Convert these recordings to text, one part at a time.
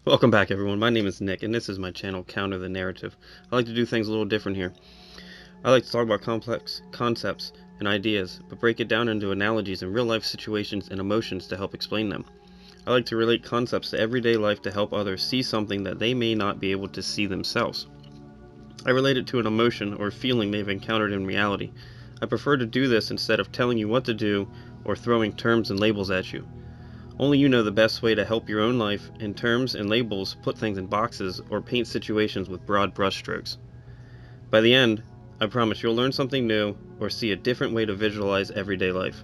Welcome back, everyone. My name is Nick, and this is my channel, Counter the Narrative. I like to do things a little different here. I like to talk about complex concepts and ideas, but break it down into analogies and real-life situations and emotions to help explain them. I like to relate concepts to everyday life to help others see something that they may not be able to see themselves. I relate it to an emotion or feeling they've encountered in reality. I prefer to do this instead of telling you what to do or throwing terms and labels at you. Only you know the best way to help your own life, and terms and labels put things in boxes or paint situations with broad brushstrokes. By the end, I promise you'll learn something new or see a different way to visualize everyday life.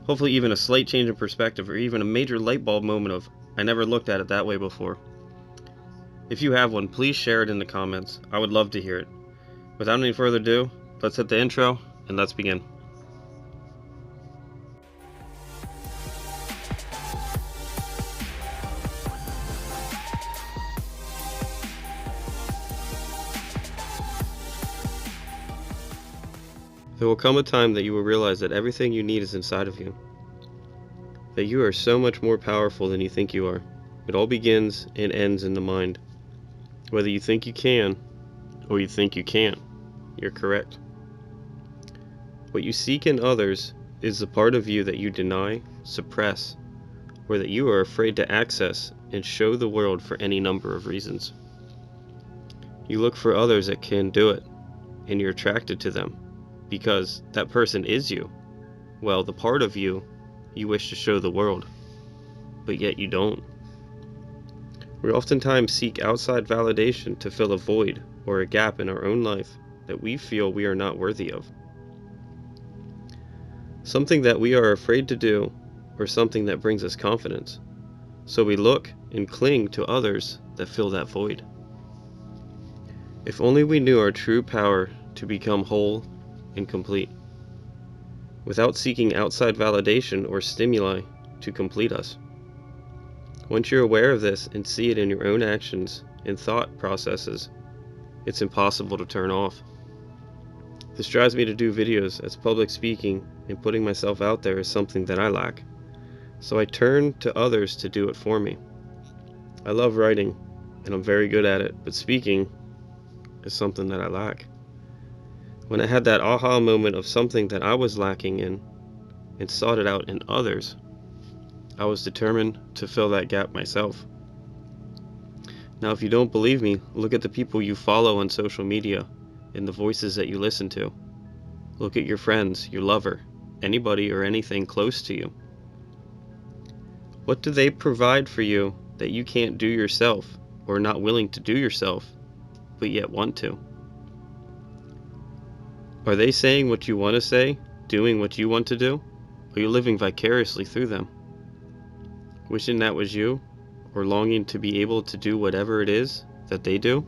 Hopefully even a slight change in perspective or even a major light bulb moment of, I never looked at it that way before. If you have one, please share it in the comments. I would love to hear it. Without any further ado, let's hit the intro and let's begin. There will come a time that you will realize that everything you need is inside of you. That you are so much more powerful than you think you are. It all begins and ends in the mind. Whether you think you can or you think you can't, you're correct. What you seek in others is the part of you that you deny, suppress, or that you are afraid to access and show the world for any number of reasons. You look for others that can do it, and you're attracted to them because that person is you. Well, the part of you wish to show the world, but yet you don't. We oftentimes seek outside validation to fill a void or a gap in our own life that we feel we are not worthy of. Something that we are afraid to do, or something that brings us confidence. So we look and cling to others that fill that void. If only we knew our true power to become whole and complete, without seeking outside validation or stimuli to complete us. Once you're aware of this and see it in your own actions and thought processes, it's impossible to turn off. This drives me to do videos, as public speaking and putting myself out there is something that I lack. So I turn to others to do it for me. I love writing, and I'm very good at it, but speaking is something that I lack. When I had that aha moment of something that I was lacking in and sought it out in others, I was determined to fill that gap myself. Now, if you don't believe me, look at the people you follow on social media and the voices that you listen to. Look at your friends, your lover, anybody or anything close to you. What do they provide for you that you can't do yourself or are not willing to do yourself, but yet want to? Are they saying what you want to say, doing what you want to do? Or are you living vicariously through them? Wishing that was you, or longing to be able to do whatever it is that they do?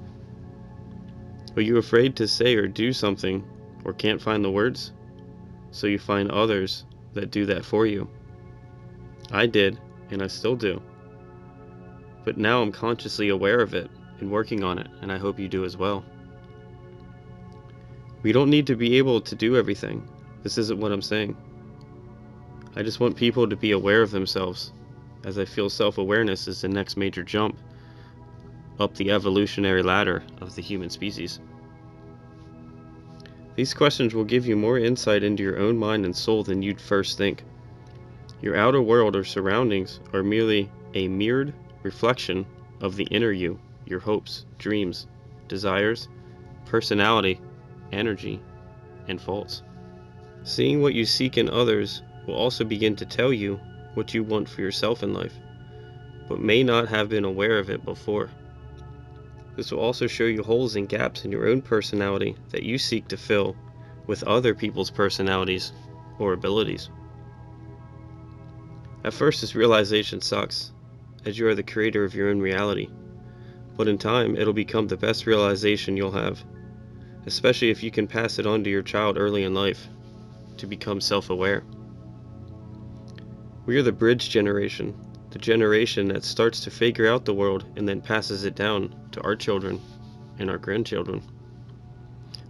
Are you afraid to say or do something, or can't find the words? So you find others that do that for you. I did, and I still do. But now I'm consciously aware of it and working on it, and I hope you do as well. We don't need to be able to do everything. This isn't what I'm saying. I just want people to be aware of themselves, as I feel self-awareness is the next major jump up the evolutionary ladder of the human species. These questions will give you more insight into your own mind and soul than you'd first think. Your outer world or surroundings are merely a mirrored reflection of the inner you, your hopes, dreams, desires, personality, energy, and faults. Seeing what you seek in others will also begin to tell you what you want for yourself in life, but may not have been aware of it before. This will also show you holes and gaps in your own personality that you seek to fill with other people's personalities or abilities. At first, this realization sucks, as you are the creator of your own reality, but in time, it'll become the best realization you'll have, especially if you can pass it on to your child early in life to become self-aware. We are the bridge generation, the generation that starts to figure out the world and then passes it down to our children and our grandchildren.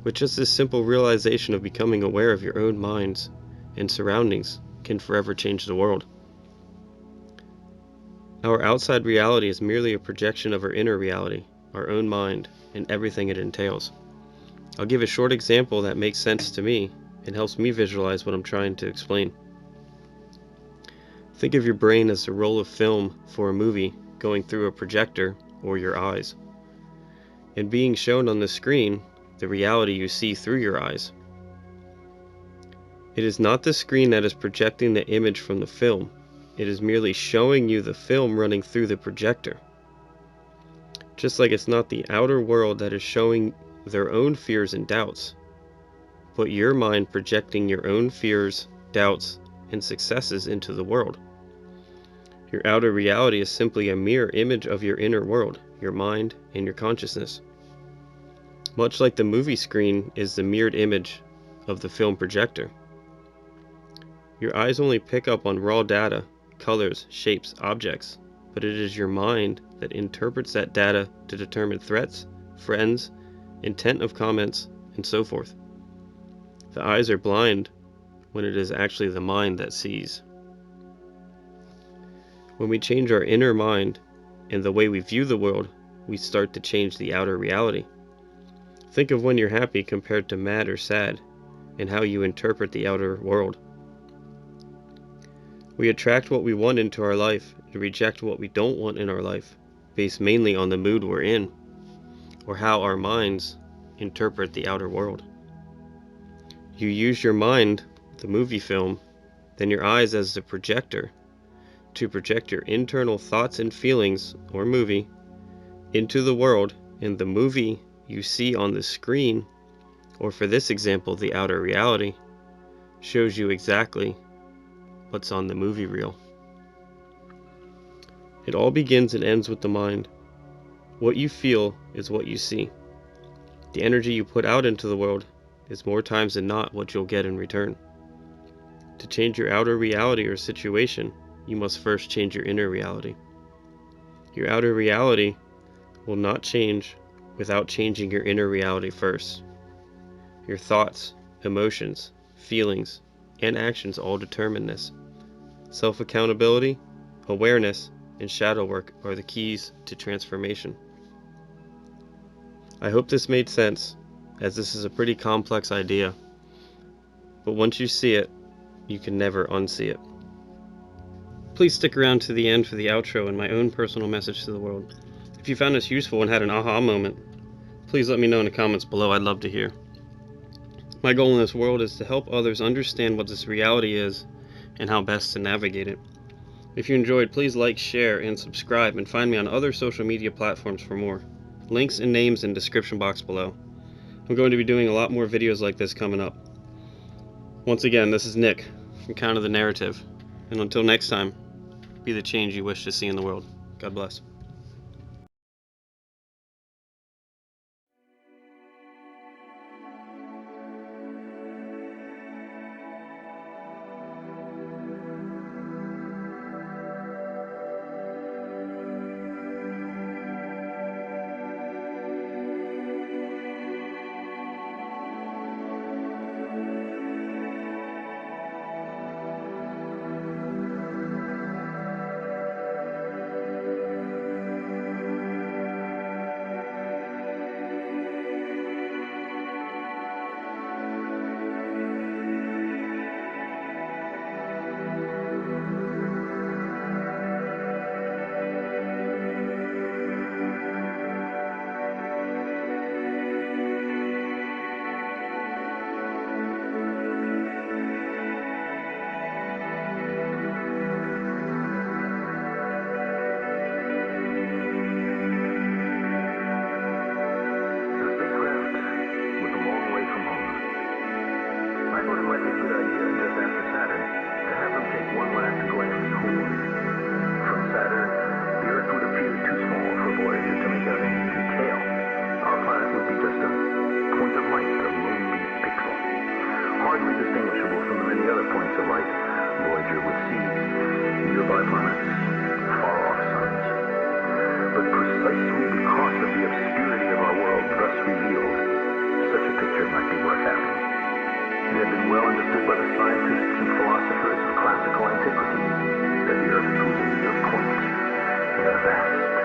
With just this simple realization of becoming aware of your own minds and surroundings can forever change the world. Our outside reality is merely a projection of our inner reality, our own mind, and everything it entails. I'll give a short example that makes sense to me and helps me visualize what I'm trying to explain. Think of your brain as a roll of film for a movie going through a projector or your eyes, and being shown on the screen the reality you see through your eyes. It is not the screen that is projecting the image from the film. It is merely showing you the film running through the projector. Just like it's not the outer world that is showing their own fears and doubts, but your mind projecting your own fears, doubts, and successes into the world. Your outer reality is simply a mirror image of your inner world, your mind, and your consciousness. Much like the movie screen is the mirrored image of the film projector. Your eyes only pick up on raw data, colors, shapes, objects, but it is your mind that interprets that data to determine threats, friends, intent of comments, and so forth. The eyes are blind when it is actually the mind that sees. When we change our inner mind and the way we view the world, we start to change the outer reality. Think of when you're happy compared to mad or sad, and how you interpret the outer world. We attract what we want into our life and reject what we don't want in our life, based mainly on the mood we're in, or how our minds interpret the outer world. You use your mind, the movie film, then your eyes as the projector, to project your internal thoughts and feelings, or movie, into the world, and the movie you see on the screen, or for this example, the outer reality, shows you exactly what's on the movie reel. It all begins and ends with the mind. What you feel is what you see. The energy you put out into the world is more times than not what you'll get in return. To change your outer reality or situation, you must first change your inner reality. Your outer reality will not change without changing your inner reality first. Your thoughts, emotions, feelings, and actions all determine this. Self-accountability, awareness, and shadow work are the keys to transformation. I hope this made sense, as this is a pretty complex idea, but once you see it, you can never unsee it. Please stick around to the end for the outro and my own personal message to the world. If you found this useful and had an aha moment, please let me know in the comments below. I'd love to hear. My goal in this world is to help others understand what this reality is and how best to navigate it. If you enjoyed, please like, share, and subscribe, and find me on other social media platforms for more. Links and names in the description box below. I'm going to be doing a lot more videos like this coming up. Once again, this is Nick from Counter the Narrative, and until next time, be the change you wish to see in the world. God bless. care of that.